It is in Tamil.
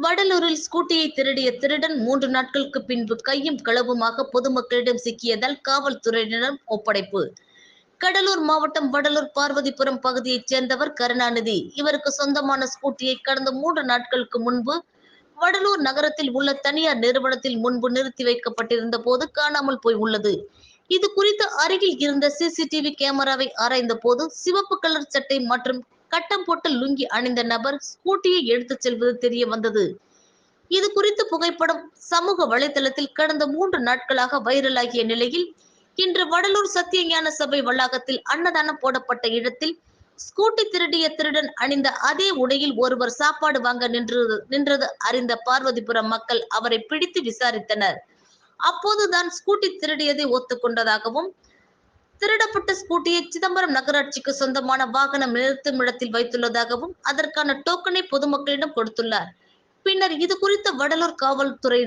வடலூரில் ஸ்கூட்டியை திருடிய திருடன் 3 நாட்களுக்கு பின்பு கையும் களவுமாக பொதுமக்களிடம் சிக்கியதால் காவல்துறையினரிடம் ஒப்படைப்பு. கடலூர் மாவட்டம் வடலூர் பார்வதிபுரம் பகுதியைச் சேர்ந்தவர் கருணாநிதி. இவருக்கு சொந்தமான ஸ்கூட்டியை கடந்த 3 நாட்களுக்கு முன்பு வடலூர் நகரத்தில் உள்ள தனியார் நிறுவனத்தில் முன்பு நிறுத்தி வைக்கப்பட்டிருந்த போது காணாமல் போய் உள்ளது. இது குறித்து அருகில் இருந்த சிசிடிவி கேமராவை ஆராய்ந்த போது சிவப்பு கலர் சட்டை மற்றும் கட்டம் போட்ட லுங்கி அணிந்த நபர் ஸ்கூட்டியை எடுத்துச் செல்வது தெரிய வந்தது. இது குறித்து புகைப்படம் சமூக வலைதளத்தில் கடந்த 3 நாட்களாக வைரலாகிய நிலையில் இன்று வடலூர் சத்தியஞான சபை வளாகத்தில் அன்னதானம் போடப்பட்ட இடத்தில் ஸ்கூட்டி திருடிய திருடன் அணிந்த அதே உடையில் ஒருவர் சாப்பாடு வாங்க நின்றது அறிந்த பார்வதிபுரம் மக்கள் அவரை பிடித்து விசாரித்தனர். அப்போதுதான் ஸ்கூட்டி திருடியதை ஒத்துக்கொண்டதாகவும், திருடப்பட்ட ஸ்கூட்டியை சிதம்பரம் நகராட்சிக்கு சொந்தமான வாகனம் நிறுத்துமிடத்தில் வைத்துள்ளதாகவும், அதற்கான டோக்கனை பொதுமக்களிடம் கொடுத்துள்ளார். பின்னர் இது குறித்து வடலூர் காவல்துறை